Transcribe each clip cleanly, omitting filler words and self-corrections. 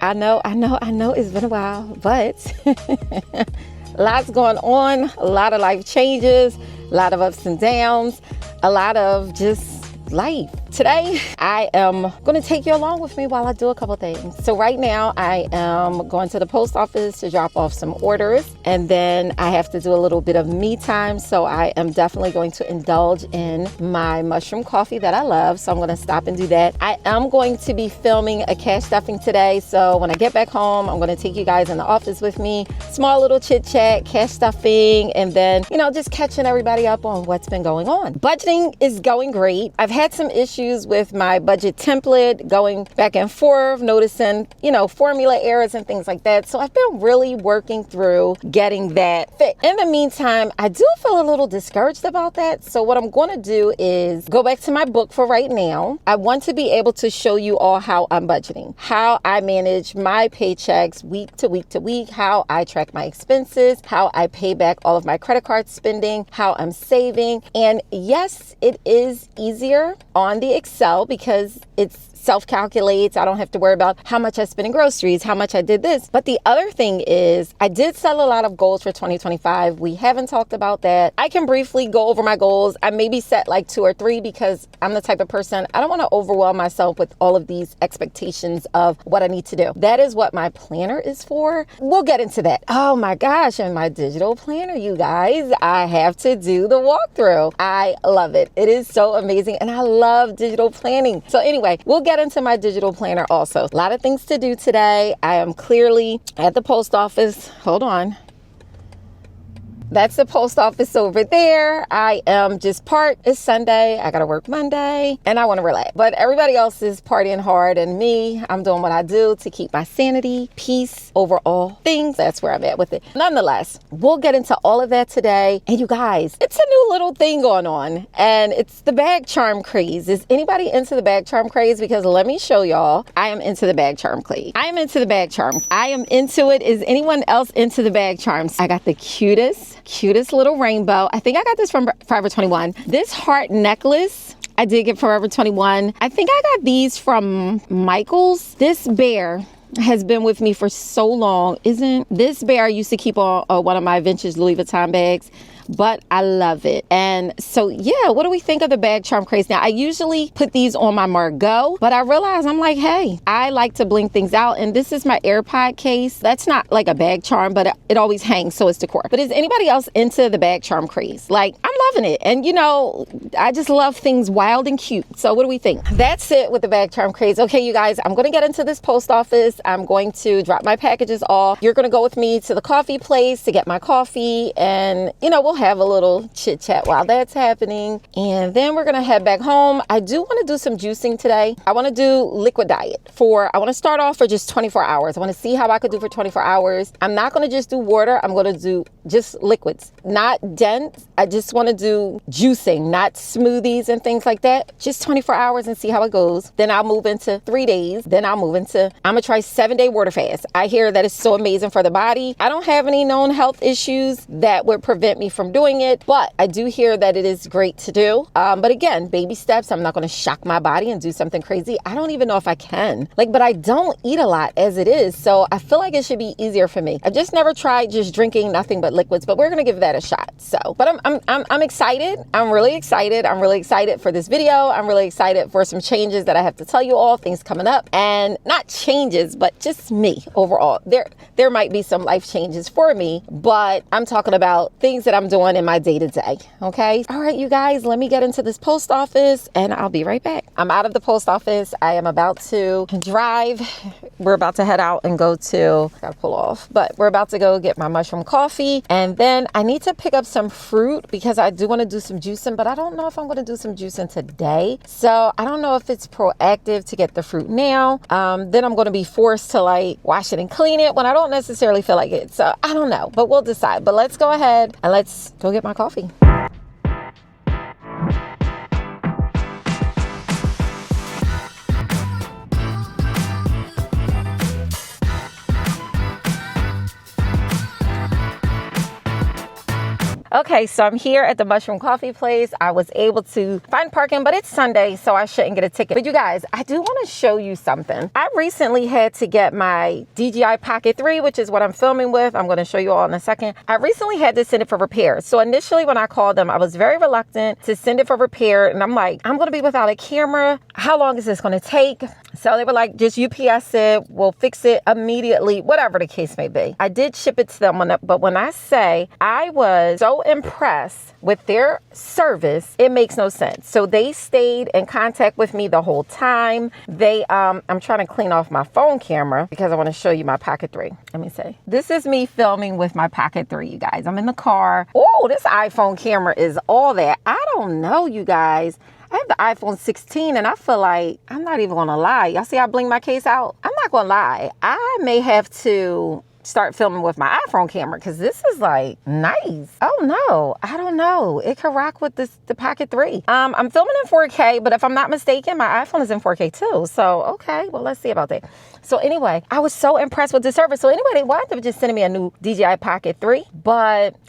while. I know it's been a while, but lots going on, a lot of life changes, a lot of ups and downs, a lot of just life. Today, I am going to take you along with me while I do a couple things. So right now, I am going to the post office to drop off some orders, and then I have to do a little bit of me time. So I am definitely going to indulge in my mushroom coffee that I love. So I'm going to stop and do that. I am going to be filming a cash stuffing today. So when I get back home, I'm going to take you guys in the office with me. Small little chit chat, cash stuffing, and then, just catching everybody up on what's been going on. Budgeting is going great. I've had some issues with my budget template, going back and forth, noticing, formula errors and things like that. So I've been really working through getting that fixed. In the meantime, I do feel a little discouraged about that. So what I'm going to do is go back to my book for right now. I want to be able to show you all how I'm budgeting, how I manage my paychecks week to week to week, how I track my expenses, how I pay back all of my credit card spending, how I'm saving. And yes, it is easier on the Excel because it's self-calculates. I don't have to worry about how much I spent in groceries, how much I did this. But the other thing is I did set a lot of goals for 2025. We haven't talked about that. I can briefly go over my goals. I maybe set like 2 or 3 because I'm the type of person, I don't want to overwhelm myself with all of these expectations of what I need to do. That is what my planner is for. We'll get into that. Oh my gosh, and my digital planner, you guys, I have to do the walkthrough. I love it. It is so amazing. And I love digital planning. So anyway, we'll get into my digital planner also. A lot of things to do today. I am clearly at the post office. Hold on. That's the post office over there. I am just it's Sunday. I got to work Monday and I want to relax. But everybody else is partying hard, and me, I'm doing what I do to keep my sanity, peace over all things. That's where I'm at with it. Nonetheless, we'll get into all of that today. And you guys, it's a new little thing going on, and it's the bag charm craze. Is anybody into the bag charm craze? Because let me show y'all, I am into the bag charm craze. I am into the bag charm. I am into it. Is anyone else into the bag charms? I got the cutest little rainbow. I think I got this from Forever 21. This heart necklace, I did get Forever 21. I think I got these from Michael's. This bear has been with me for so long. Isn't this bear I used to keep on one of my vintage Louis Vuitton bags? But I love it. And so, yeah, what do we think of the bag charm craze? Now, I usually put these on my Margot, but I realized I'm like, hey, I like to bling things out. And this is my AirPod case. That's not like a bag charm, but it always hangs, so it's decor. But is anybody else into the bag charm craze? Like, I'm loving it. And, I just love things wild and cute. So what do we think? That's it with the bag charm craze. Okay, you guys, I'm going to get into this post office. I'm going to drop my packages off. You're going to go with me to the coffee place to get my coffee. And, we'll have a little chit chat while that's happening. And then we're going to head back home. I do want to do some juicing today. I want to do liquid diet I want to start off for just 24 hours. I want to see how I could do for 24 hours. I'm not going to just do water. I'm going to do just liquids, not dense. I just want to do juicing, not smoothies and things like that. Just 24 hours and see how it goes. Then I'll move into 3 days. Then I'm going to try 7-day water fast. I hear that it's so amazing for the body. I don't have any known health issues that would prevent me from doing it, but I do hear that it is great to do. But again, baby steps. I'm not going to shock my body and do something crazy. I don't even know if I can. But I don't eat a lot as it is. So I feel like it should be easier for me. I've just never tried just drinking nothing but liquids, but we're going to give that a shot. So, but I'm excited. I'm really excited. I'm really excited for this video. I'm really excited for some changes that I have to tell you all, things coming up, and not changes, but just me overall. There might be some life changes for me, but I'm talking about things that I'm doing in my day-to-day. Okay. All right, you guys, let me get into this post office and I'll be right back. I'm out of the post office. I am about to drive. We're about to head out and gotta pull off, but we're about to go get my mushroom coffee. And then I need to pick up some fruit because I do want to do some juicing, but I don't know if I'm going to do some juicing today. So I don't know if it's proactive to get the fruit now. Then I'm going to be forced to wash it and clean it when I don't necessarily feel like it. So I don't know, but we'll decide. But let's go ahead and let's go get my coffee. Okay, so I'm here at the Mushroom Coffee Place. I was able to find parking, but it's Sunday, so I shouldn't get a ticket. But you guys, I do want to show you something. I recently had to get my DJI Pocket 3, which is what I'm filming with. I'm going to show you all in a second. I recently had to send it for repair. So initially when I called them, I was very reluctant to send it for repair. And I'm like, I'm going to be without a camera. How long is this going to take? So they were like, just UPS it. We'll fix it immediately, whatever the case may be. I did ship it to them, but when I say I was so impressed with their service, it makes no sense. So they stayed in contact with me the whole time. I'm trying to clean off my phone camera because I want to show you my Pocket 3. Let me see. This is me filming with my Pocket 3, you guys. I'm in the car. Oh, this iPhone camera is all that. I don't know, you guys. I have the iPhone 16 and I feel like, I'm not even gonna lie. Y'all see I bling my case out? I'm not gonna lie. I may have to start filming with my iPhone camera because this is like nice. Oh no, I don't know. It could rock with the Pocket 3. I'm filming in 4K, but if I'm not mistaken, my iPhone is in 4K too. So, okay, well, let's see about that. So anyway, I was so impressed with the service. So anyway, they wound up just sending me a new DJI Pocket 3.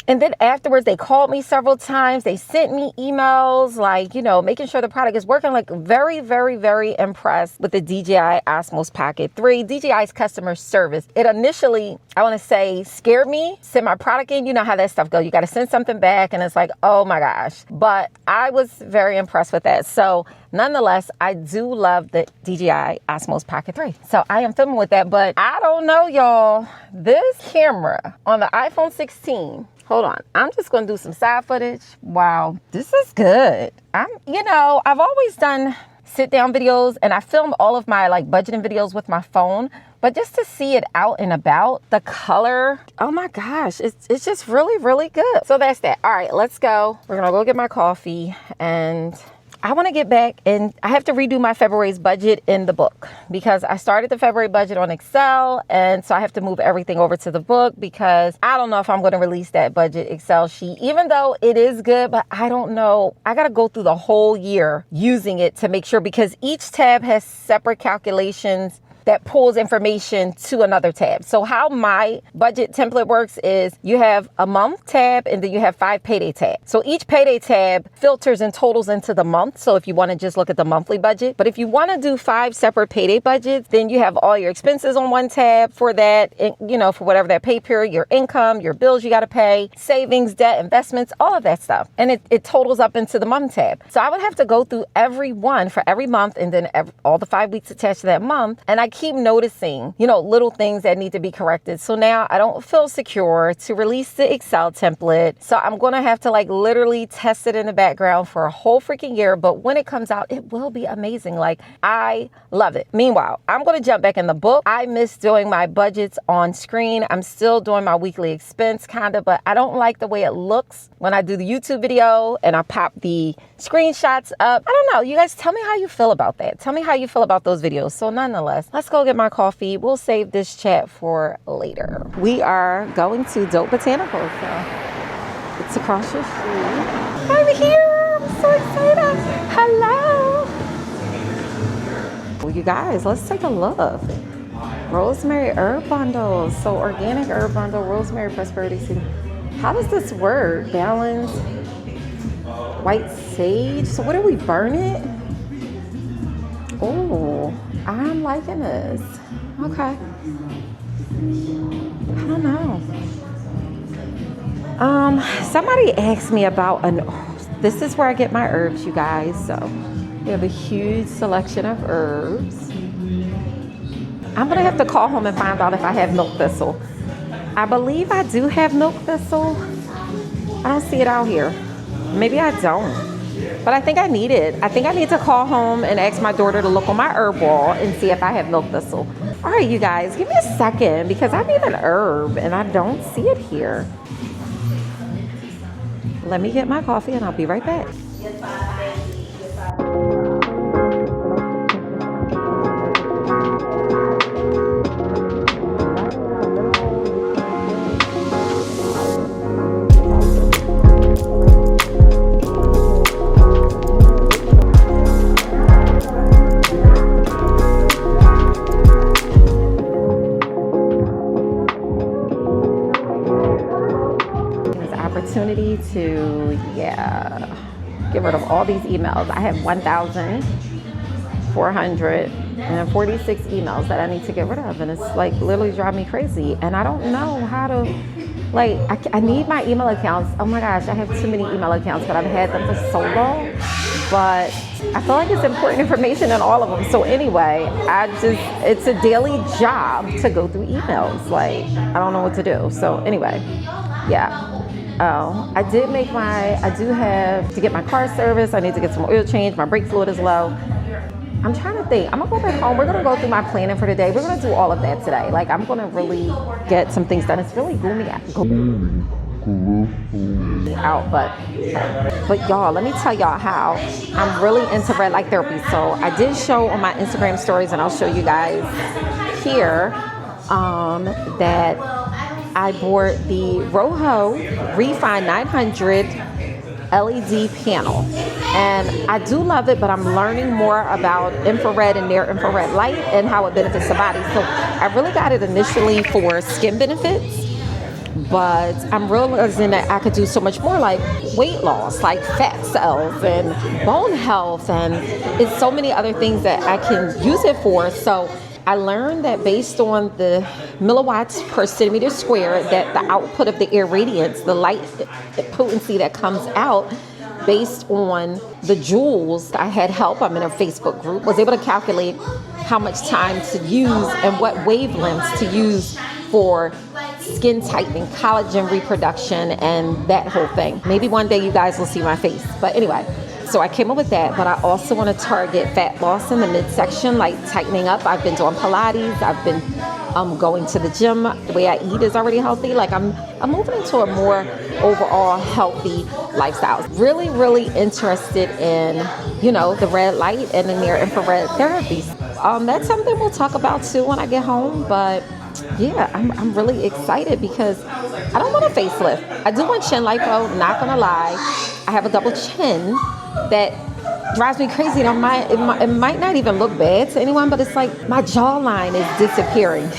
And then afterwards, they called me several times. They sent me emails, like, making sure the product is working. Like, very, very, very impressed with the DJI Osmos Pocket 3. DJI's customer service. It initially, I want to say, scared me. Send my product in. You know how that stuff goes. You got to send something back and it's like, oh my gosh. But I was very impressed with that. So nonetheless, I do love the DJI Osmos Pocket 3. So I am filming with that, but I don't know, y'all. This camera on the iPhone 16, hold on, I'm just going to do some side footage. Wow, this is good. I've always done sit down videos and I film all of my budgeting videos with my phone, but just to see it out and about, the color, oh my gosh, it's just really, really good. So that's that. All right, let's go. We're going to go get my coffee and I want to get back and I have to redo my February's budget in the book because I started the February budget on Excel. And so I have to move everything over to the book because I don't know if I'm going to release that budget Excel sheet, even though it is good, but I don't know. I got to go through the whole year using it to make sure because each tab has separate calculations that pulls information to another tab. So how my budget template works is you have a month tab and then you have 5 payday tabs. So each payday tab filters and totals into the month. So if you want to just look at the monthly budget, but if you want to do 5 separate payday budgets, then you have all your expenses on one tab for that, for whatever that pay period, your income, your bills you got to pay, savings, debt, investments, all of that stuff. And it totals up into the month tab. So I would have to go through every one for every month and then all the 5 weeks attached to that month. And I keep noticing, little things that need to be corrected. So now I don't feel secure to release the Excel template. So I'm going to have to literally test it in the background for a whole freaking year. But when it comes out, it will be amazing. I love it. Meanwhile, I'm going to jump back in the book. I miss doing my budgets on screen. I'm still doing my weekly expense but I don't like the way it looks when I do the YouTube video and I pop the screenshots up. I don't know. You guys tell me how you feel about that. Tell me how you feel about those videos. So nonetheless, let's go get my coffee. We'll save this chat for later. We are going to Dope Botanicals. So it's across the street. I'm here. I'm so excited. Hello. Well, you guys, let's take a look. Rosemary herb bundles. So organic herb bundle, rosemary prosperity seed. How does this work? Balance, white sage. So what do we burn it? Oh, I'm liking this. Okay. I don't know. Somebody asked me about this is where I get my herbs, you guys. So we have a huge selection of herbs. I'm gonna have to call home and find out if I have milk thistle. I believe I do have milk thistle. I don't see it out here. Maybe I don't. But I think I need it. I think I need to call home and ask my daughter to look on my herb wall and see if I have milk thistle. All right, you guys, give me a second because I need an herb and I don't see it here. Let me get my coffee and I'll be right back. opportunity to, get rid of all these emails. I have 1,446 emails that I need to get rid of, and it's like literally driving me crazy. And I don't know how to, like, I need my email accounts. Oh my gosh, I have too many email accounts, but I've had them for so long. But I feel like it's important information in all of them. So anyway, it's a daily job to go through emails. Like, I don't know what to do. So anyway, I do have to get my car serviced. I need to get some oil change. My brake fluid is low. I'm trying to think. I'm gonna go back home. We're gonna go through my planning for today. We're gonna do all of that today. Like, I'm gonna really get some things done. It's really gloomy out, but y'all, let me tell y'all how I'm really into red light therapy. So I did show on my Instagram stories, and I'll show you guys here, that I bought the Roho Refine 900 LED panel, and I do love it, but I'm learning more about infrared and near infrared light and how it benefits the body. So I really got it initially for skin benefits, but I'm realizing that I could do so much more, like weight loss, like fat cells and bone health, and it's so many other things that I can use it for. So I learned that based on the milliwatts per centimeter square, that the output of the irradiance, the light potency that comes out based on the joules, I had help. I'm in a Facebook group, was able to calculate how much time to use and what wavelengths to use for skin tightening, collagen reproduction, and that whole thing. Maybe one day you guys will see my face. But anyway, so I came up with that, but I also want to target fat loss in the midsection, like tightening up. I've been doing Pilates. I've been going to the gym. The way I eat is already healthy. Like, I'm moving into a more overall healthy lifestyle. Really, really interested in, the red light and the near infrared therapy. That's something we'll talk about too when I get home. But yeah, I'm really excited because I don't want a facelift. I do want chin lipo, not gonna lie. I have a double chin that drives me crazy. It might not even look bad to anyone, but it's like my jawline is disappearing.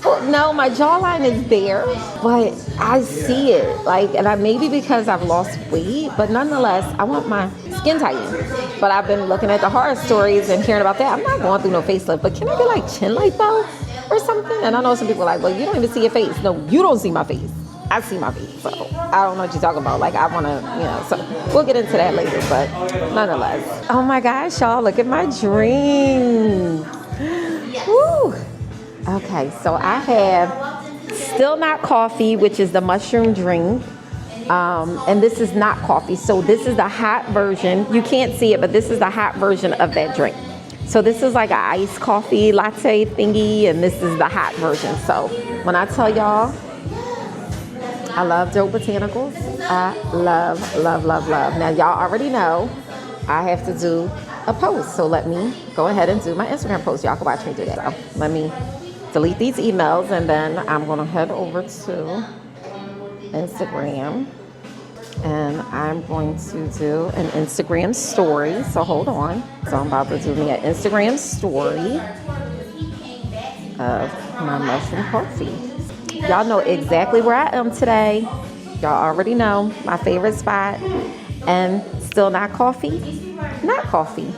Well, no, my jawline is there, but I see it. And maybe because I've lost weight, but nonetheless, I want my skin tightened. But I've been looking at the horror stories and hearing about that. I'm not going through no facelift, but can I get like chin lipo or something? And I know some people are like, well, you don't even see your face. No, you don't see my face. I see my face, so I don't know what you're talking about. Like, I want to, so we'll get into that later, but nonetheless. Oh my gosh, y'all, look at my drink. Woo. Okay, so I have Still Not Coffee, which is the mushroom drink. And this is not coffee. So this is the hot version. You can't see it, but this is the hot version of that drink. So this is like an iced coffee latte thingy, and this is the hot version. So when I tell y'all, I love Dope Botanicals. I love, love, love, love. Now, y'all already know I have to do a post. So let me go ahead and do my Instagram post. Y'all can watch me do that. So let me delete these emails, and then I'm going to head over to Instagram. And I'm going to do an Instagram story. So hold on. So I'm about to do me an Instagram story of my mushroom coffee. Y'all know exactly where I am today. Y'all already know my favorite spot. And still not coffee? Not coffee.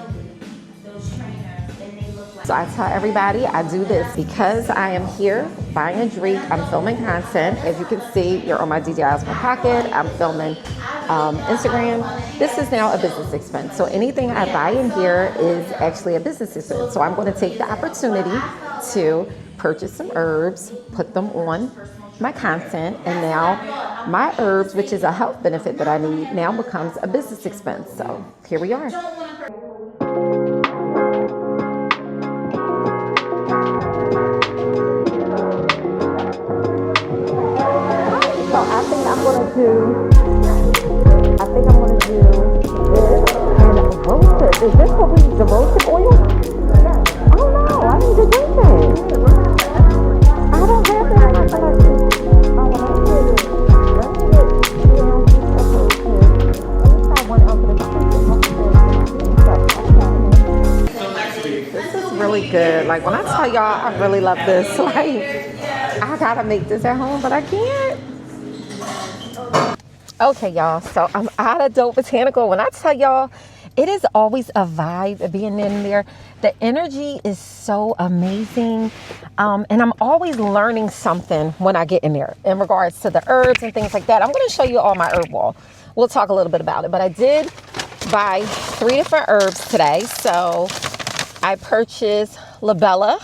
So I tell everybody I do this because I am here buying a drink. I'm filming content. As you can see, you're on my DJI Osmo Pocket. I'm filming Instagram. This is now a business expense. So anything I buy in here is actually a business expense. So I'm going to take the opportunity to purchase some herbs, put them on my content, and now my herbs, which is a health benefit that I need, now becomes a business expense. So here we are. So I think I'm going to do this and roasted. Is this what we use, the roasted oil? Oh no, I need to drink that. I don't have that in my collection. Oh, well, that's good. This is really good. Like, when I tell y'all I really love this, like, I gotta make this at home, but I can't. Okay, y'all, so I'm out of Dope Botanical. When I tell y'all, it is always a vibe being in there. The energy is so amazing. And I'm always learning something when I get in there in regards to the herbs and things like that. I'm going to show you all my herb wall. We'll talk a little bit about it, but I did buy 3 different herbs today. So I purchased Labella.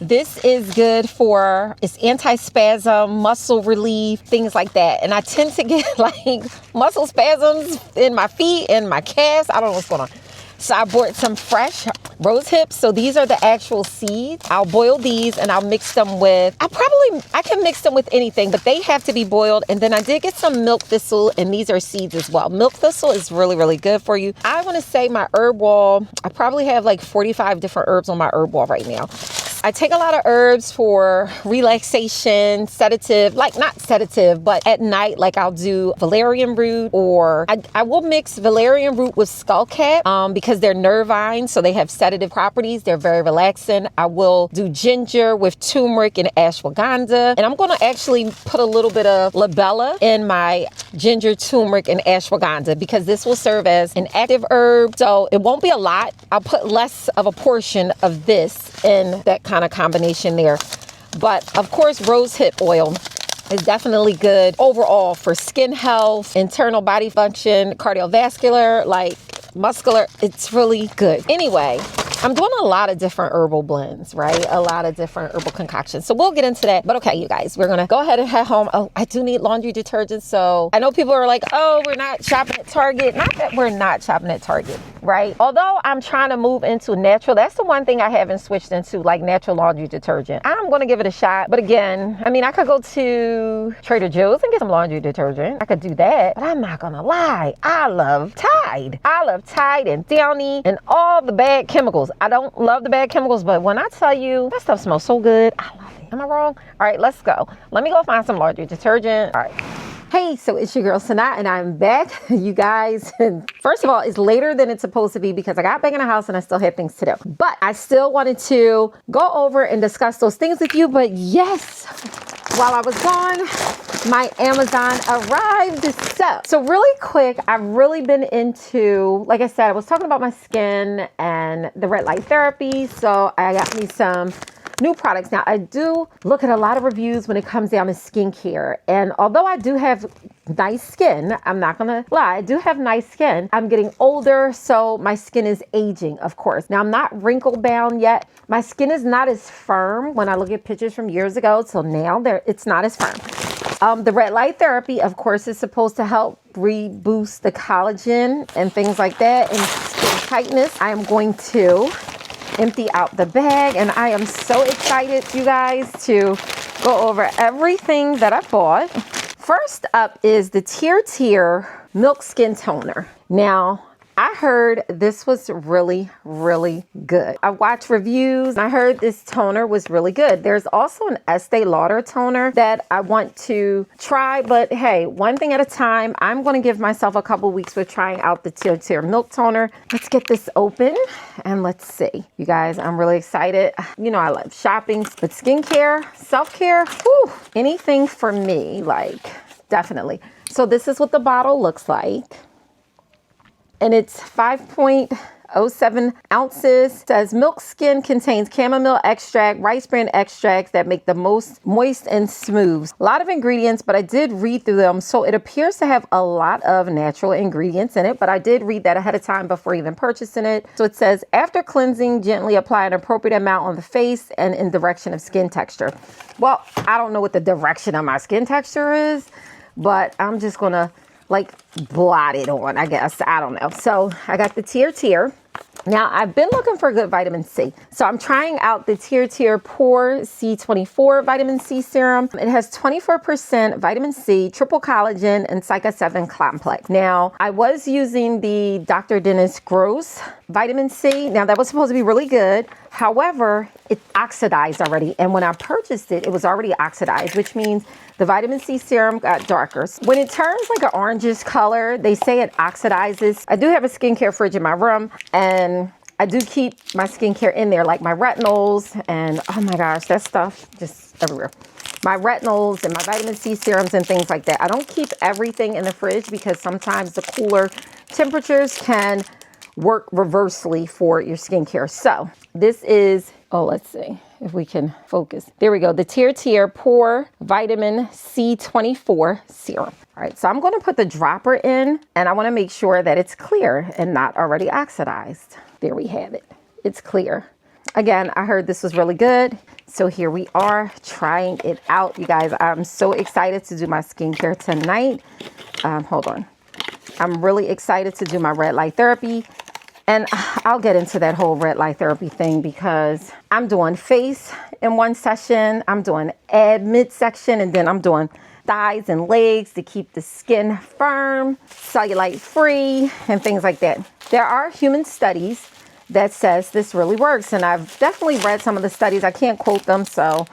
This is good for, it's anti-spasm, muscle relief, things like that. And I tend to get like muscle spasms in my feet and my calves. I don't know what's going on. So I bought some fresh rose hips. So these are the actual seeds. I'll boil these and I'll mix them with, I can mix them with anything, but they have to be boiled. And then I did get some milk thistle, and these are seeds as well. Milk thistle is really, really good for you. I want to say my herb wall, I probably have like 45 different herbs on my herb wall right now. I take a lot of herbs for relaxation, sedative, like not sedative, but at night, like I'll do valerian root, or I will mix valerian root with skullcap because they're nervine, so they have sedative properties. They're very relaxing. I will do ginger with turmeric and ashwagandha. And I'm going to actually put a little bit of labella in my ginger, turmeric, and ashwagandha because this will serve as an active herb. So it won't be a lot. I'll put less of a portion of this in that kind of combination there. But of course, rose hip oil is definitely good overall for skin health, internal body function, cardiovascular, like muscular. It's really good. Anyway, I'm doing a lot of different herbal blends, right? A lot of different herbal concoctions. So we'll get into that. But okay, you guys, we're going to go ahead and head home. Oh, I do need laundry detergent. So I know people are like, oh, we're not shopping at Target. Not that we're not shopping at Target, right? Although I'm trying to move into natural, that's the one thing I haven't switched into, like natural laundry detergent. I'm going to give it a shot. But again, I mean, I could go to Trader Joe's and get some laundry detergent. I could do that. But I'm not going to lie. I love Tide. I love Tide and Downy and all the bad chemicals. I don't love the bad chemicals, but when I tell you that stuff smells so good, I love it. Am I wrong? All right, let's go. Let me go find some laundry detergent. All right. Hey, so it's your girl Sanaa, and I'm back, you guys. And first of all, it's later than it's supposed to be because I got back in the house and I still had things to do. But I still wanted to go over and discuss those things with you. But yes, while I was gone, my Amazon arrived. So really quick, I've really been into, like I said, I was talking about my skin and the red light therapy. So I got me some new products. Now, I do look at a lot of reviews when it comes down to skincare. And although I do have nice skin, I'm not going to lie, I do have nice skin. I'm getting older, so my skin is aging, of course. Now, I'm not wrinkle bound yet. My skin is not as firm when I look at pictures from years ago. So now it's not as firm. The red light therapy, of course, is supposed to help reboost the collagen and things like that and skin tightness. I am going to empty out the bag, and I am so excited, you guys, to go over everything that I bought. First up is the Tier Milk Skin Toner. Now, I heard this was really, really good. I watched reviews and I heard this toner was really good. There's also an Estee Lauder toner that I want to try, but hey, one thing at a time. I'm going to give myself a couple weeks with trying out the Tier Milk Toner. Let's get this open and let's see. You guys, I'm really excited. You know, I love shopping, but skincare, self-care, whew, anything for me, like definitely. So this is what the bottle looks like. And it's 5.07 ounces. It says milk skin contains chamomile extract, rice bran extracts that make the most moist and smooth. A lot of ingredients, but I did read through them. So it appears to have a lot of natural ingredients in it, but I did read that ahead of time before even purchasing it. So it says, after cleansing, gently apply an appropriate amount on the face and in direction of skin texture. Well, I don't know what the direction of my skin texture is, but I'm just gonna like blot it on, I guess. I don't know. So I got the Tier. Now, I've been looking for good vitamin C. So I'm trying out the Tier Pore C24 vitamin C serum. It has 24% vitamin C, triple collagen, and Cica 7 complex. Now, I was using the Dr. Dennis Gross vitamin C. Now, that was supposed to be really good. However, it oxidized already. And when I purchased it, it was already oxidized, which means the vitamin C serum got darker. When it turns like an orangish color, they say it oxidizes. I do have a skincare fridge in my room, and I do keep my skincare in there, like my retinols and oh my gosh, that stuff just everywhere. my retinols and my vitamin C serums and things like that. I don't keep everything in the fridge because sometimes the cooler temperatures can work reversely for your skincare. So this is, oh, let's see if we can focus. There we go. The Tier Pore Vitamin C24 Serum. All right, so I'm going to put the dropper in, and I want to make sure that it's clear and not already oxidized. There we have it. It's clear. Again, I heard this was really good. So here we are trying it out. You guys, I'm so excited to do my skincare tonight. Hold on. I'm really excited to do my red light therapy. And I'll get into that whole red light therapy thing because I'm doing face in one session. I'm doing ab midsection, and then I'm doing thighs and legs to keep the skin firm, cellulite free, and things like that. There are human studies that says this really works. And I've definitely read some of the studies. I can't quote them, so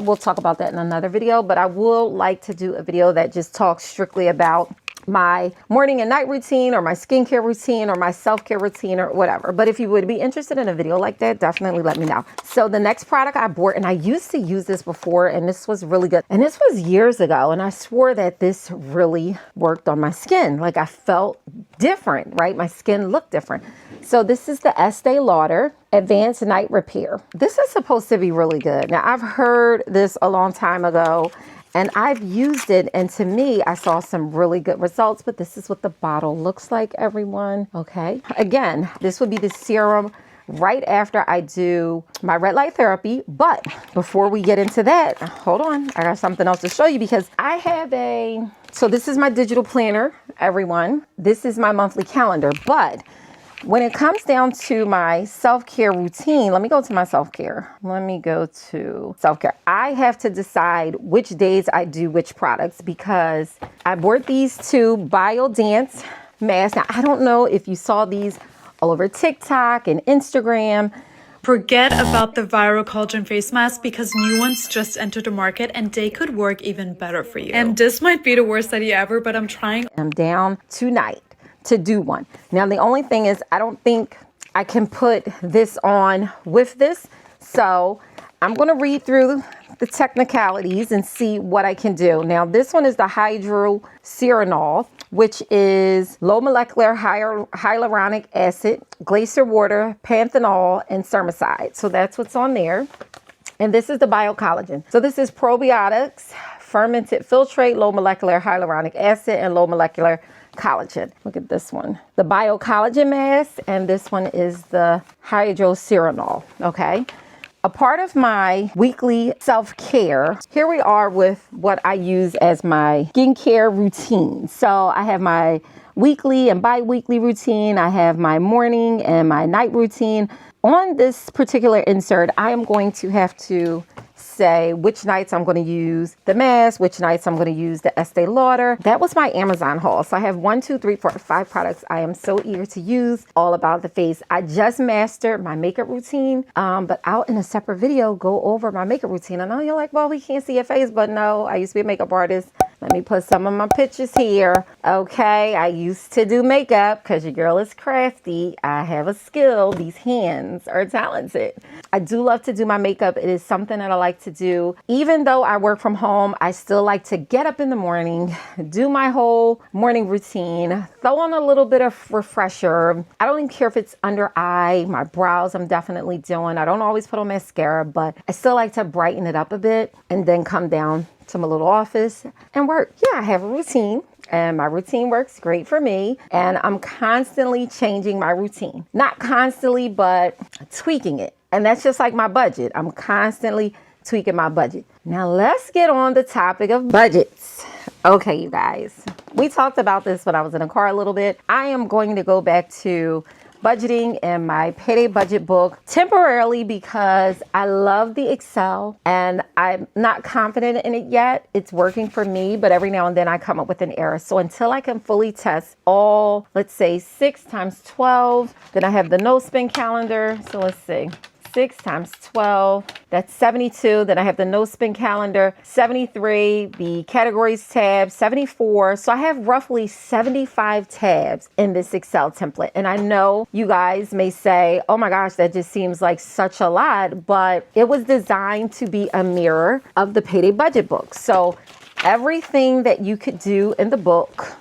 we'll talk about that in another video. But I will like to do a video that just talks strictly about my morning and night routine or my skincare routine or my self-care routine or whatever. But if you would be interested in a video like that, definitely let me know. So the next product I bought, and I used to use this before, and this was really good. And this was years ago, and I swore that this really worked on my skin. Like I felt different, right? My skin looked different. So this is the Estee Lauder Advanced Night Repair. This is supposed to be really good. Now I've heard this a long time ago, and I've used it, and to me, I saw some really good results, but this is what the bottle looks like, everyone, okay? Again, this would be the serum right after I do my red light therapy, but before we get into that, hold on, I got something else to show you because I have so this is my digital planner, everyone. This is my monthly calendar, but when it comes down to my self-care routine, let me go to my self-care. Let me go to self-care. I have to decide which days I do which products because I bought these two BioDance masks. Now, I don't know if you saw these all over TikTok and Instagram. Forget about the viral collagen face mask because new ones just entered the market and they could work even better for you. And this might be the worst idea ever, but I'm trying. I'm down tonight to do one. Now, the only thing is I don't think I can put this on with this. So I'm going to read through the technicalities and see what I can do. Now, this one is the hydroceranol, which is low molecular hyaluronic acid, glacier water, panthenol, and spermicide. So that's what's on there. And this is the biocollagen. So this is probiotics, fermented filtrate, low molecular hyaluronic acid, and low molecular collagen. Look at this one, the biocollagen mask, and this one is the hydroceranol. Okay. A part of my weekly self-care, here we are with what I use as my skincare routine. So I have my weekly and bi-weekly routine. I have my morning and my night routine. On this particular insert, I am going to have to say which nights I'm going to use the mask, which nights I'm going to use the Estee Lauder. That was my Amazon haul. So I have 1, 2, 3, 4, 5 products I am so eager to use, all about the face. I just mastered my makeup routine, but I'll in a separate video go over my makeup routine. I know you're like, well, we can't see your face, but no, I used to be a makeup artist. Let me put some of my pictures here. Okay, I used to do makeup because your girl is crafty. I have a skill. These hands are talented. I do love to do my makeup. It is something that I like to do. Even though I work from home, I still like to get up in the morning, do my whole morning routine, throw on a little bit of refresher. I don't even care if it's under eye, my brows I'm definitely doing. I don't always put on mascara, but I still like to brighten it up a bit and then come down to my little office and work. Yeah, I have a routine. And my routine works great for me. And I'm constantly changing my routine. Not constantly, but tweaking it. And that's just like my budget. I'm constantly tweaking my budget. Now let's get on the topic of budgets. Okay, you guys. We talked about this when I was in the car a little bit. I am going to go back to budgeting in my Payday Budget book temporarily because I love the Excel and I'm not confident in it yet. It's working for me, but every now and then I come up with an error. So until I can fully test all, let's say 6 times 12, then I have the no spend calendar. So let's see, 6 times 12, that's 72. Then I have the no spin calendar, 73, the categories tab, 74. So I have roughly 75 tabs in this Excel template. And I know you guys may say, oh my gosh, that just seems like such a lot, but it was designed to be a mirror of the Payday Budget book. So everything that you could do in the book,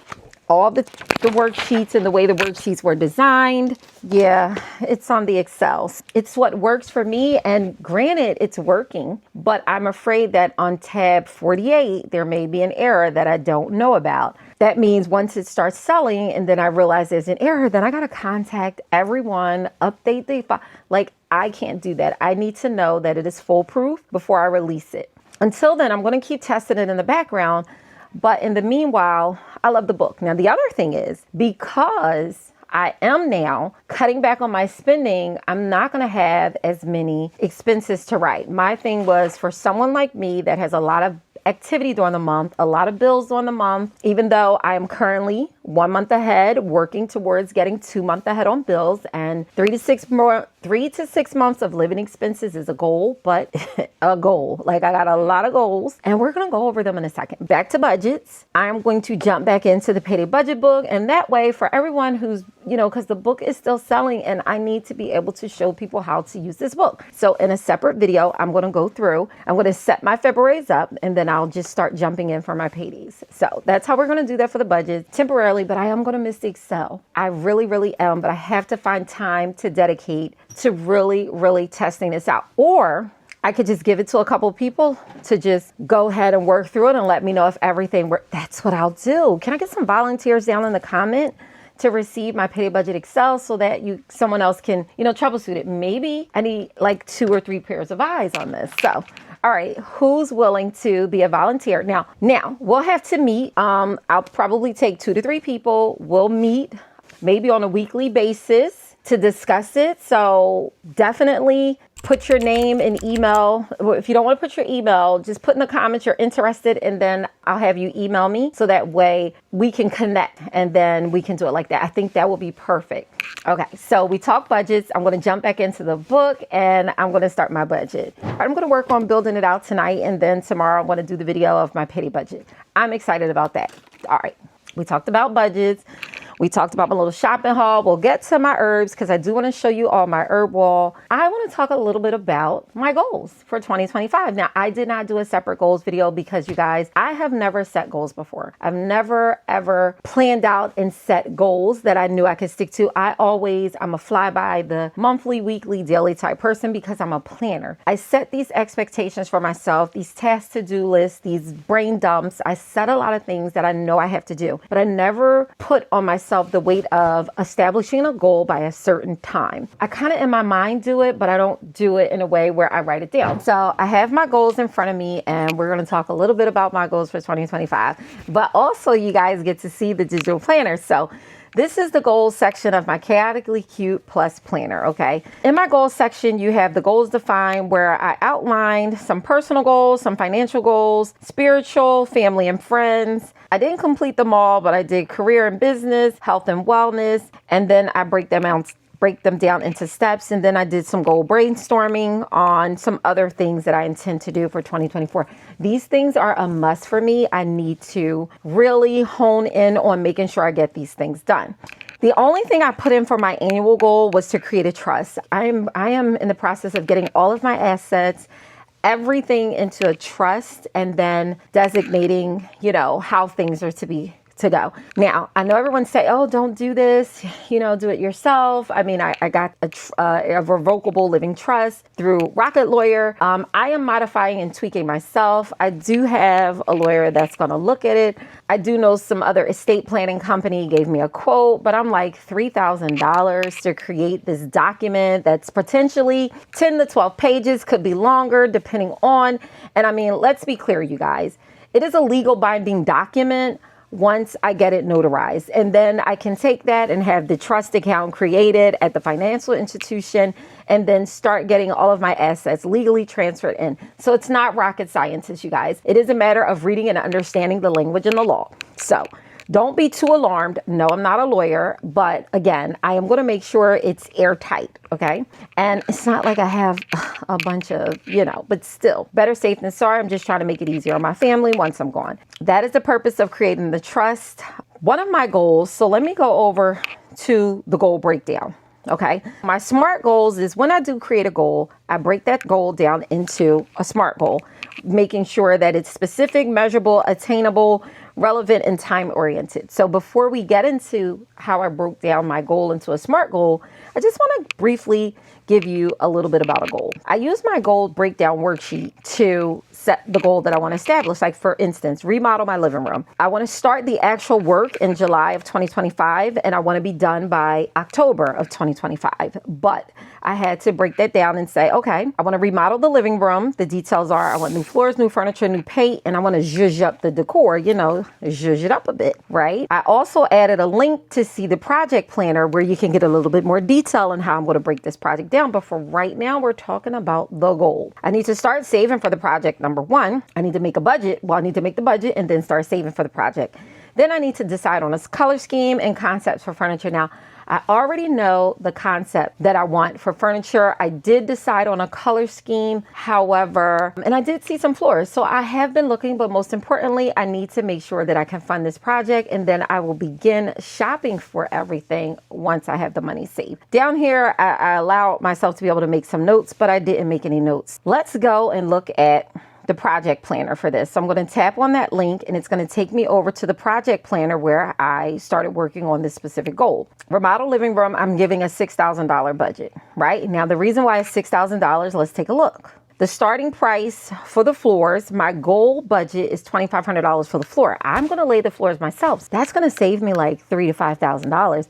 all the worksheets and the way the worksheets were designed, yeah, it's on the Excels. It's what works for me, and granted, it's working, but I'm afraid that on tab 48, there may be an error that I don't know about. That means once it starts selling and then I realize there's an error, then I got to contact everyone, update the file. Like, I can't do that. I need to know that it is foolproof before I release it. Until then, I'm going to keep testing it in the background. But in the meanwhile, I love the book. Now, the other thing is, because I am now cutting back on my spending, I'm not going to have as many expenses to write. My thing was, for someone like me that has a lot of activity during the month, a lot of bills during the month, even though I am currently 1 month ahead, working towards getting 2 months ahead on bills, and 3 to 6 months of living expenses is a goal, but a goal. Like, I got a lot of goals, and we're going to go over them in a second. Back to budgets. I'm going to jump back into the Payday Budget book, and that way for everyone who's, because the book is still selling and I need to be able to show people how to use this book. So in a separate video, I'm going to go through, I'm going to set my February's up, and then I'll just start jumping in for my paydays. So that's how we're going to do that for the budget temporarily, but I am going to miss the Excel. I really, really am, but I have to find time to dedicate to really, really testing this out. Or I could just give it to a couple of people to just go ahead and work through it and let me know if everything works. That's what I'll do. Can I get some volunteers down in the comment to receive my Payday Budget Excel so that someone else can, troubleshoot it? Maybe I need like 2 or 3 pairs of eyes on this. So, all right, who's willing to be a volunteer? Now we'll have to meet. I'll probably take 2 to 3 people. We'll meet maybe on a weekly basis to discuss it. So definitely put your name and email. If you don't want to put your email, just put in the comments you're interested, and then I'll have you email me so that way we can connect and then we can do it like that. I think that will be perfect. Okay, so we talked budgets. I'm going to jump back into the book and I'm going to start my budget. I'm going to work on building it out tonight, and then tomorrow I'm going to do the video of my Payday Budget. I'm excited about that. All right, we talked about budgets. We talked about my little shopping haul. We'll get to my herbs because I do want to show you all my herb wall. I want to talk a little bit about my goals for 2025. Now, I did not do a separate goals video because, you guys, I have never set goals before. I've never, ever planned out and set goals that I knew I could stick to. I'm a fly by the monthly, weekly, daily type person because I'm a planner. I set these expectations for myself, these task to-do lists, these brain dumps. I set a lot of things that I know I have to do, but I never put on myself the weight of establishing a goal by a certain time. I kind of in my mind do it, but I don't do it in a way where I write it down. So I have my goals in front of me, and we're going to talk a little bit about my goals for 2025, but also you guys get to see the digital planner. So this is the goals section of my Chaotically Cute Plus planner, okay? In my goals section, you have the goals defined, where I outlined some personal goals, some financial goals, spiritual, family and friends. I didn't complete them all, but I did career and business, health and wellness, and then I break them down into steps. And then I did some goal brainstorming on some other things that I intend to do for 2024. These things are a must for me. I need to really hone in on making sure I get these things done. The only thing I put in for my annual goal was to create a trust. I am in the process of getting all of my assets, everything into a trust, and then designating, how things are to go. Now, I know everyone say, oh, don't do this, do it yourself. I mean, I got a revocable living trust through Rocket Lawyer. I am modifying and tweaking myself. I do have a lawyer that's going to look at it. I do know some other estate planning company gave me a quote, but I'm like $3,000 to create this document that's potentially 10 to 12 pages, could be longer depending on. And I mean, let's be clear, you guys, it is a legal binding document once I get it notarized. And then I can take that and have the trust account created at the financial institution and then start getting all of my assets legally transferred in. So it's not rocket science, you guys. It is a matter of reading and understanding the language and the law. So Don't be too alarmed. No, I'm not a lawyer, but again, I am going to make sure it's airtight. Okay. And it's not like I have a bunch of, but still better safe than sorry. I'm just trying to make it easier on my family once I'm gone. That is the purpose of creating the trust. One of my goals. So let me go over to the goal breakdown. Okay. My SMART goals is when I do create a goal, I break that goal down into a SMART goal, making sure that it's specific, measurable, attainable, relevant, and time oriented. So before we get into how I broke down my goal into a SMART goal, I just want to briefly give you a little bit about a goal. I use my goal breakdown worksheet to set the goal that I want to establish. Like for instance, remodel my living room. I want to start the actual work in July of 2025 and I want to be done by October of 2025. But I had to break that down and say, okay, I want to remodel the living room. The details are I want new floors, new furniture, new paint, and I want to zhuzh up the decor, zhuzh it up a bit, right? I also added a link to see the project planner where you can get a little bit more detail on how I'm going to break this project down. But for right now, we're talking about the goal. I need to start saving for the project. Number one, I need to make a budget. Well, I need to make the budget and then start saving for the project. Then I need to decide on a color scheme and concepts for furniture. Now, I already know the concept that I want for furniture. I did decide on a color scheme, however, and I did see some floors. So I have been looking, but most importantly, I need to make sure that I can fund this project and then I will begin shopping for everything once I have the money saved. Down here, I allowed myself to be able to make some notes, but I didn't make any notes. Let's go and look at the project planner for this. So I'm going to tap on that link and it's going to take me over to the project planner where I started working on this specific goal. Remodel living room, I'm giving a $6,000 budget, right? Now, the reason why it's $6,000, let's take a look. The starting price for the floors, my goal budget is $2,500 for the floor. I'm going to lay the floors myself. That's going to save me like $3,000 to $5,000.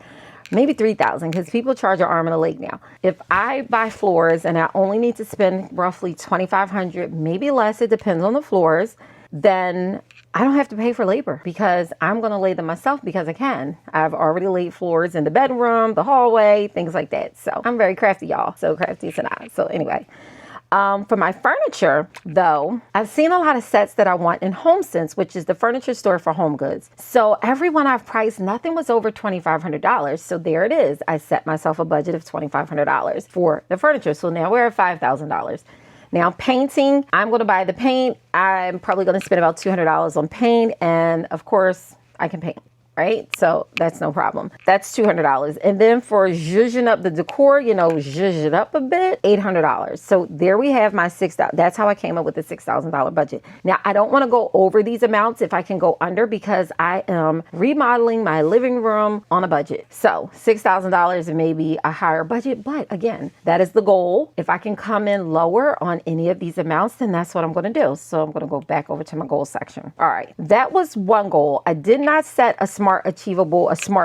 Maybe $3,000 because people charge an arm and a leg now. If I buy floors and I only need to spend roughly $2,500, maybe less, it depends on the floors, then I don't have to pay for labor because I'm going to lay them myself because I can. I've already laid floors in the bedroom, the hallway, things like that. So I'm very crafty, y'all. So crafty tonight. So anyway. For my furniture, though, I've seen a lot of sets that I want in HomeSense, which is the furniture store for home goods. So everyone I've priced, nothing was over $2,500. So there it is. I set myself a budget of $2,500 for the furniture. So now we're at $5,000. Now painting, I'm going to buy the paint. I'm probably going to spend about $200 on paint. And of course, I can paint. Right? So that's no problem. That's $200. And then for zhuzhing up the decor, zhuzh it up a bit, $800. So there we have my $6,000. That's how I came up with the $6,000 budget. Now, I don't want to go over these amounts if I can go under because I am remodeling my living room on a budget. So $6,000 may be a higher budget, but again, that is the goal. If I can come in lower on any of these amounts, then that's what I'm going to do. So I'm going to go back over to my goal section. All right. That was one goal. I did not set a SMART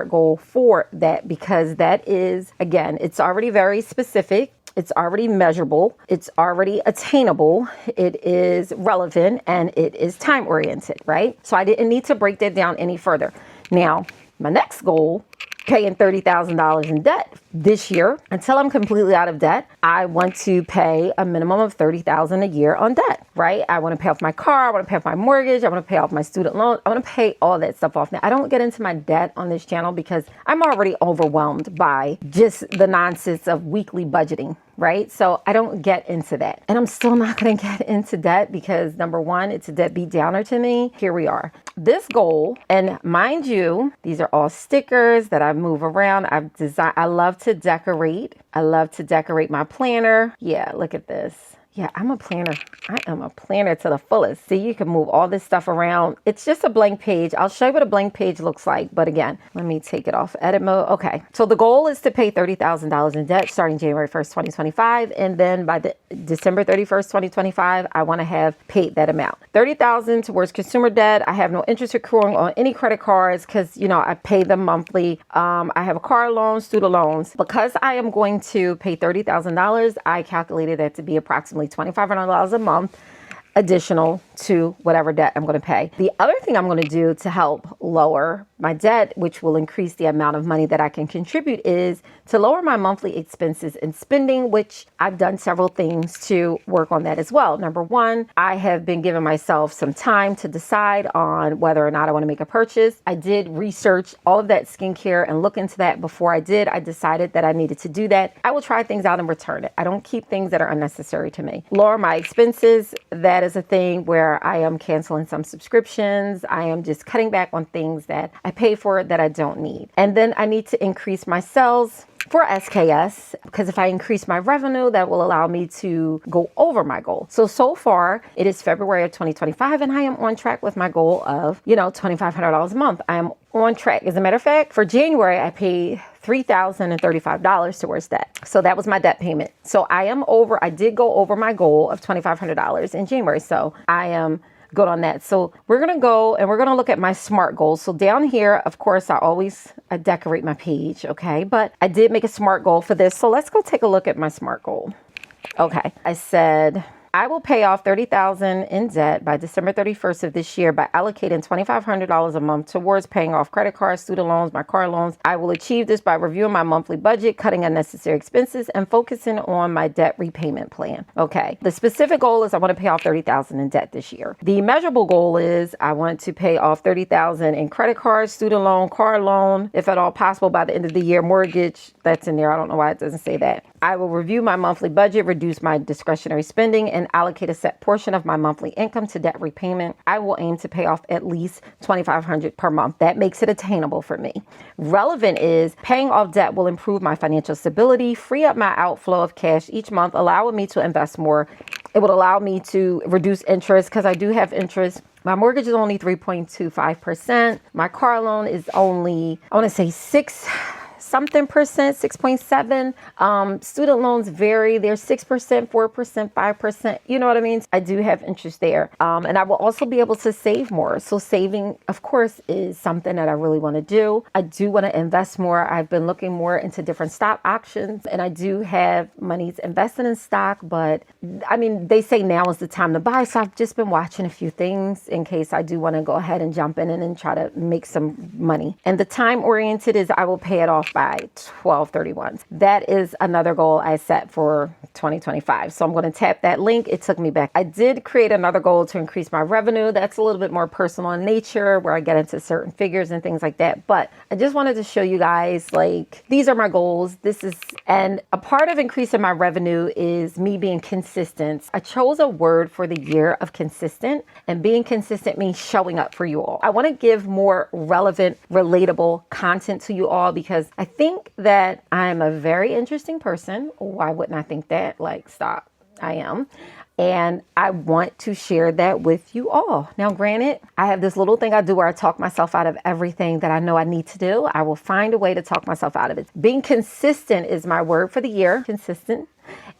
goal for that because that is, again, it's already very specific. It's already measurable. It's already attainable. It is relevant and it is time oriented, right? So I didn't need to break that down any further. Now, my next goal, paying $30,000 in debt this year. Until I'm completely out of debt, I want to pay a minimum of $30,000 a year on debt, right? I want to pay off my car. I want to pay off my mortgage. I want to pay off my student loan. I want to pay all that stuff off. Now, I don't get into my debt on this channel because I'm already overwhelmed by just the nonsense of weekly budgeting, right? So I don't get into that. And I'm still not going to get into debt because number one, it's a deadbeat downer to me. Here we are. This goal, and mind you, these are all stickers that I move around. I love to decorate. I love to decorate my planner. Yeah, look at this. Yeah, I'm a planner. I am a planner to the fullest. See, you can move all this stuff around. It's just a blank page. I'll show you what a blank page looks like. But again, let me take it off edit mode. Okay, so the goal is to pay $30,000 in debt starting January 1st, 2025. And then by the December 31st, 2025, I want to have paid that amount. $30,000 towards consumer debt. I have no interest accruing on any credit cards because, I pay them monthly. I have a car loan, student loans. Because I am going to pay $30,000, I calculated that to be approximately $2,500 a month additional to whatever debt I'm going to pay. The other thing I'm going to do to help lower my debt, which will increase the amount of money that I can contribute, is to lower my monthly expenses and spending, which I've done several things to work on that as well. Number one, I have been giving myself some time to decide on whether or not I want to make a purchase. I did research all of that skincare and look into that before I did. I decided that I needed to do that. I will try things out and return it. I don't keep things that are unnecessary to me. Lower my expenses. That is a thing where I am canceling some subscriptions. I am just cutting back on things that I pay for that I don't need. And then I need to increase my sales for SKS, because if I increase my revenue, that will allow me to go over my goal. So far, it is February of 2025, and I am on track with my goal of, $2,500 a month. I am on track. As a matter of fact, for January, I paid $3,035 towards that. So that was my debt payment. So I did go over my goal of $2,500 in January. So I am good on that. So we're going to go and we're going to look at my SMART goals. So down here, of course, I decorate my page. Okay. But I did make a SMART goal for this. So let's go take a look at my SMART goal. Okay. I said, I will pay off $30,000 in debt by December 31st of this year by allocating $2,500 a month towards paying off credit cards, student loans, my car loans. I will achieve this by reviewing my monthly budget, cutting unnecessary expenses, and focusing on my debt repayment plan. Okay. The specific goal is I want to pay off $30,000 in debt this year. The measurable goal is I want to pay off $30,000 in credit cards, student loan, car loan, if at all possible by the end of the year. Mortgage, that's in there. I don't know why it doesn't say that. I will review my monthly budget, reduce my discretionary spending, and allocate a set portion of my monthly income to debt repayment. I will aim to pay off at least $2,500 per month. That makes it attainable for me. Relevant is paying off debt will improve my financial stability, free up my outflow of cash each month, allowing me to invest more. It would allow me to reduce interest because I do have interest. My mortgage is only 3.25%. My car loan is only, I want to say 6.7%. Student loans vary. They're 6%, 4%, 5%. You know what I mean? I do have interest there. And I will also be able to save more. So saving, of course, is something that I really want to do. I do want to invest more. I've been looking more into different stock options, and I do have monies invested in stock, but I mean, they say now is the time to buy. So I've just been watching a few things in case I do want to go ahead and jump in and try to make some money. And the time oriented is I will pay it off by 12/31. That is another goal I set for 2025. So I'm going to tap that link. It took me back. I did create another goal to increase my revenue. That's a little bit more personal in nature, where I get into certain figures and things like that. But I just wanted to show you guys, like, these are my goals. And a part of increasing my revenue is me being consistent. I chose a word for the year of consistent, and being consistent means showing up for you all. I want to give more relevant, relatable content to you all because I think that I'm a very interesting person. Why wouldn't I think that? Like, stop. I am. And I want to share that with you all. Now, granted, I have this little thing I do where I talk myself out of everything that I know I need to do. I will find a way to talk myself out of it. Being consistent is my word for the year. Consistent.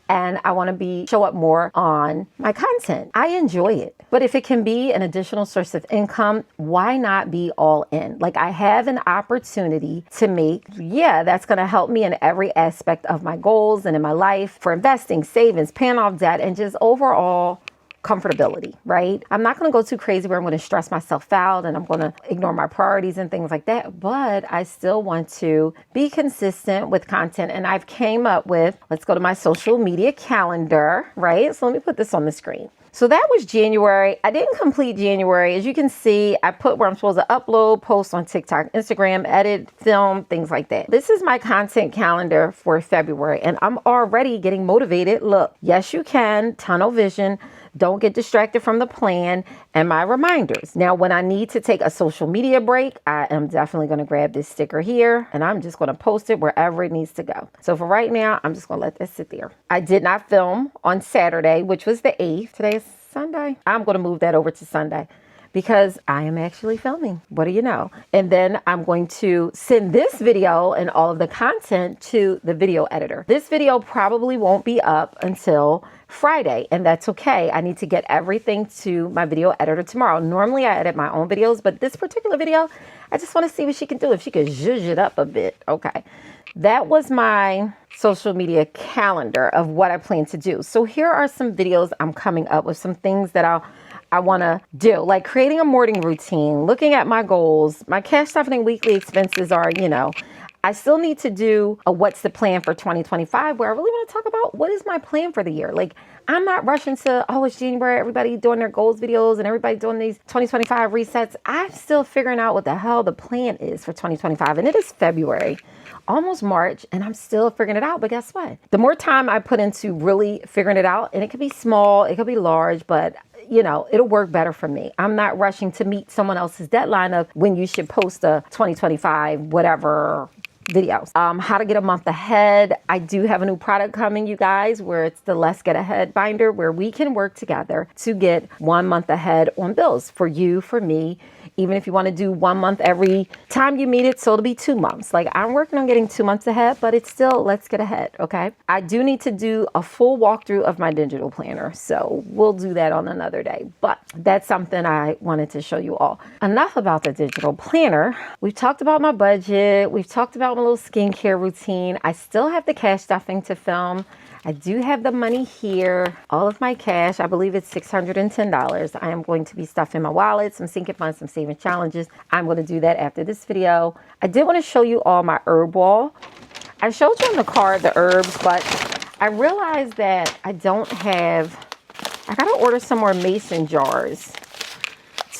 And I want to show up more on my content. I enjoy it. But if it can be an additional source of income, why not be all in? Like, I have an opportunity to make, that's going to help me in every aspect of my goals and in my life for investing, savings, paying off debt, and just overall comfortability, right? I'm not going to go too crazy where I'm going to stress myself out and I'm going to ignore my priorities and things like that. But I still want to be consistent with content. And I've came up with, let's go to my social media calendar, right? So let me put this on the screen. So that was January. I didn't complete January. As you can see, I put where I'm supposed to upload, post on TikTok, Instagram, edit, film, things like that. This is my content calendar for February, and I'm already getting motivated. Look, yes, you can. Tunnel vision. Don't get distracted from the plan and my reminders. Now, when I need to take a social media break, I am definitely going to grab this sticker here and I'm just going to post it wherever it needs to go. So for right now, I'm just going to let this sit there. I did not film on Saturday, which was the 8th. Today is Sunday. I'm going to move that over to Sunday because I am actually filming. What do you know? And then I'm going to send this video and all of the content to the video editor. This video probably won't be up until Friday, and that's okay. I need to get everything to my video editor tomorrow. Normally I edit my own videos, but this particular video, I just want to see what she can do, if she could zhuzh it up a bit. Okay. That was my social media calendar of what I plan to do. So here are some videos I'm coming up with, some things that I want to do, like creating a morning routine, looking at my goals. My cash stuffing weekly expenses are, I still need to do a what's the plan for 2025, where I really want to talk about what is my plan for the year. Like, I'm not rushing to, oh, it's January, everybody doing their goals videos and everybody doing these 2025 resets. I'm still figuring out what the hell the plan is for 2025. And it is February, almost March, and I'm still figuring it out. But guess what? The more time I put into really figuring it out, and it could be small, it could be large, but it'll work better for me. I'm not rushing to meet someone else's deadline of when you should post a 2025 whatever videos. How to get a month ahead. I do have a new product coming, you guys, where it's the Let's Get Ahead binder, where we can work together to get 1 month ahead on bills for you, for me. Even if you want to do 1 month every time you meet it, so it'll be 2 months. Like, I'm working on getting 2 months ahead, but it's still Let's Get Ahead, okay? I do need to do a full walkthrough of my digital planner, so we'll do that on another day. But that's something I wanted to show you all. Enough about the digital planner. We've talked about my budget. We've talked about my little skincare routine. I still have the cash stuffing to film. I do have the money here, all of my cash. I believe it's $610. I am going to be stuffing my wallet, some sinking funds, some saving challenges. I'm going to do that after this video. I did want to show you all my herb wall. I showed you on the card the herbs, but I realized that I got to order some more mason jars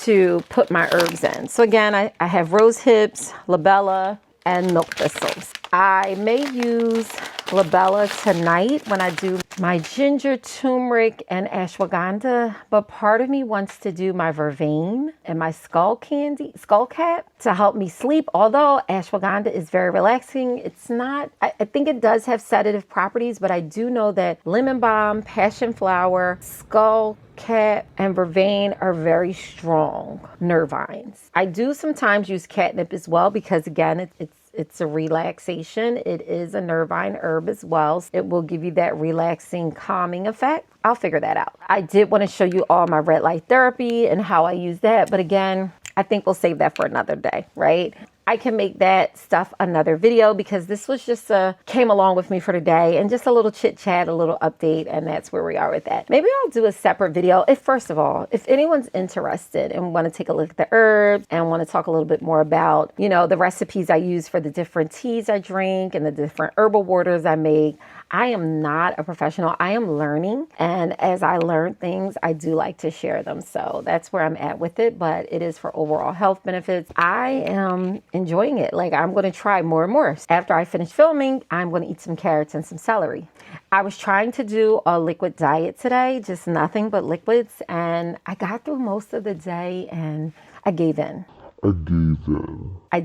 to put my herbs in. So again, I have rose hips, labella, and milk thistles. I may use labella tonight when I do my ginger, turmeric, and ashwagandha, but part of me wants to do my vervain and my skull cap to help me sleep. Although ashwagandha is very relaxing, it's not, I think it does have sedative properties, but I do know that lemon balm, passion flower, skull cap, and vervain are very strong nervines. I do sometimes use catnip as well because, again, it's a relaxation. It is a nervine herb as well. It will give you that relaxing, calming effect. I'll figure that out. I did want to show you all my red light therapy and how I use that. But again, I think we'll save that for another day, right? I can make that stuff another video because this was just came along with me for today and just a little chit chat, a little update, and that's where we are with that. Maybe I'll do a separate video. First of all, if anyone's interested and want to take a look at the herbs and want to talk a little bit more about, the recipes I use for the different teas I drink and the different herbal waters I make. I am not a professional. I am learning. And as I learn things, I do like to share them. So that's where I'm at with it. But it is for overall health benefits. I am enjoying it. Like, I'm going to try more and more. After I finish filming, I'm going to eat some carrots and some celery. I was trying to do a liquid diet today, just nothing but liquids. And I got through most of the day and I gave in. I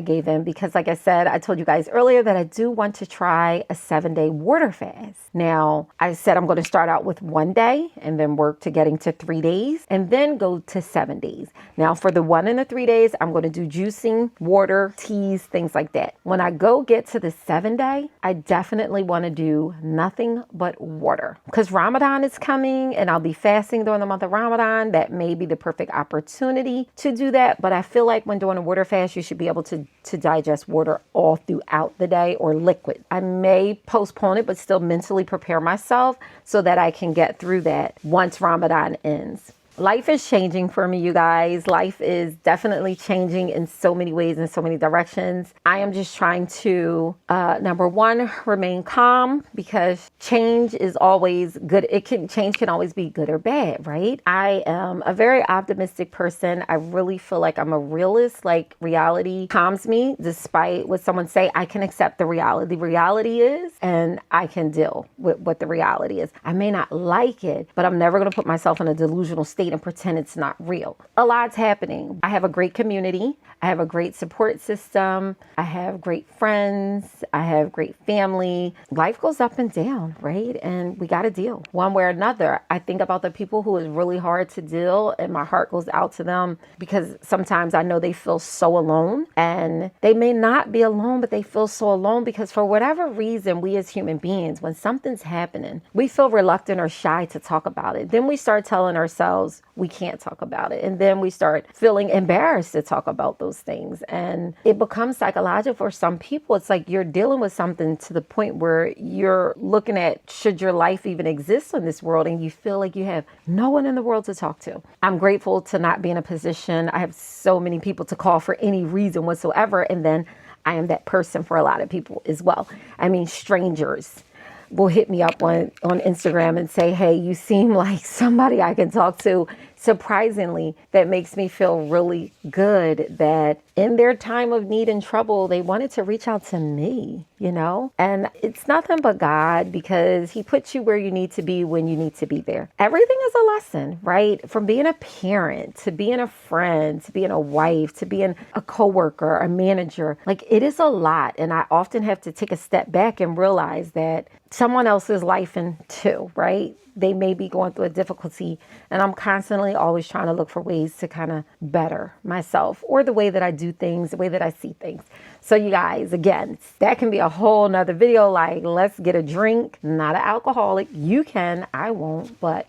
gave in because, like I said, I told you guys earlier that I do want to try a 7-day water fast. Now, I said I'm going to start out with 1 day and then work to getting to 3 days and then go to 7 days. Now, for the 1 and the 3 days, I'm going to do juicing, water, teas, things like that. When I get to the 7-day, I definitely want to do nothing but water because Ramadan is coming and I'll be fasting during the month of Ramadan. That may be the perfect opportunity to do that. But I feel like when doing a water fast, you should be able to digest water all throughout the day or liquid. I may postpone it, but still mentally prepare myself so that I can get through that once Ramadan ends. Life is changing for me, you guys. Life is definitely changing in so many ways, in so many directions. I am just trying to, number one, remain calm because change is always good. Change can always be good or bad, right? I am a very optimistic person. I really feel like I'm a realist. Like, reality calms me despite what someone say. I can accept the reality. The reality is, and I can deal with what the reality is. I may not like it, but I'm never going to put myself in a delusional state and pretend it's not real. A lot's happening. I have a great community. I have a great support system. I have great friends. I have great family. Life goes up and down, right? And we got to deal one way or another. I think about the people who is really hard to deal and my heart goes out to them because sometimes I know they feel so alone and they may not be alone, but they feel so alone because for whatever reason, we as human beings, when something's happening, we feel reluctant or shy to talk about it. Then we start telling ourselves, knows we can't talk about it. And then we start feeling embarrassed to talk about those things. And it becomes psychological for some people. It's like you're dealing with something to the point where you're looking at, should your life even exist in this world? And you feel like you have no one in the world to talk to. I'm grateful to not be in a position. I have so many people to call for any reason whatsoever. And then I am that person for a lot of people as well. I mean, strangers will hit me up on Instagram and say, hey, you seem like somebody I can talk to. Surprisingly, that makes me feel really good that in their time of need and trouble, they wanted to reach out to me, you know? And it's nothing but God, because he puts you where you need to be when you need to be there. Everything is a lesson, right? From being a parent to being a friend, to being a wife, to being a coworker, a manager, like it is a lot. And I often have to take a step back and realize that someone else's life in too, right? They may be going through a difficulty, and I'm constantly always trying to look for ways to kind of better myself or the way that I do things, the way that I see things. So you guys, again, that can be a whole nother video. Like, let's get a drink. Not an alcoholic. You can, I won't, but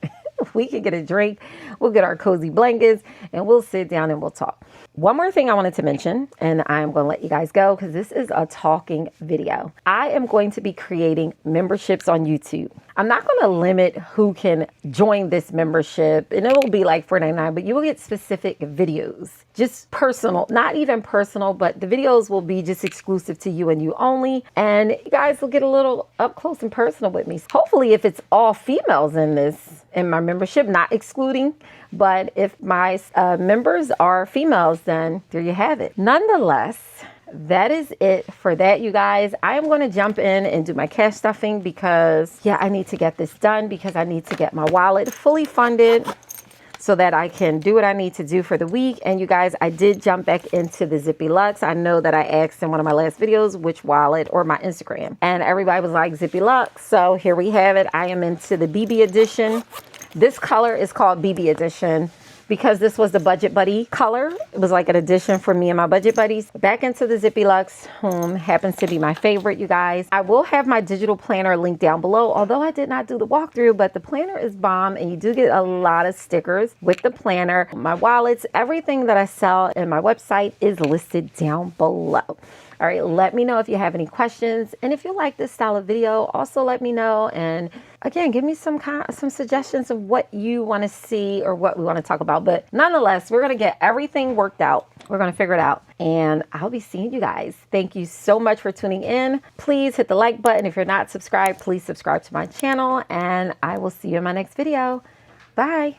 we can get a drink. We'll get our cozy blankets and we'll sit down and we'll talk. One more thing I wanted to mention, and I'm going to let you guys go because this is a talking video. I am going to be creating memberships on YouTube. I'm not going to limit who can join this membership, and it will be like $4.99, but you will get specific videos, just personal, not even personal, but the videos will be just exclusive to you and you only. And you guys will get a little up close and personal with me. Hopefully, if it's all females in my membership, not excluding, but if my members are females, then there you have it. Nonetheless, that is it for that, you guys. I am going to jump in and do my cash stuffing because, yeah, I need to get this done because I need to get my wallet fully funded so that I can do what I need to do for the week. And you guys, I did jump back into the ZippyLuxe. I know that I asked in one of my last videos which wallet or my Instagram, and everybody was like ZippyLuxe. So here we have it. I am into the BB edition. This color is called BB edition because this was the Budget Buddy color. It was like an addition for me and my budget buddies. Back into the ZippyLuxe, whom happens to be my favorite, you guys. I will have my digital planner linked down below, although I did not do the walkthrough, but the planner is bomb and you do get a lot of stickers with the planner. My wallets, everything that I sell in my website is listed down below. All right, let me know if you have any questions. And if you like this style of video, also let me know. And again, give me some suggestions of what you want to see or what we want to talk about. But nonetheless, we're going to get everything worked out. We're going to figure it out. And I'll be seeing you guys. Thank you so much for tuning in. Please hit the like button. If you're not subscribed, please subscribe to my channel. And I will see you in my next video. Bye.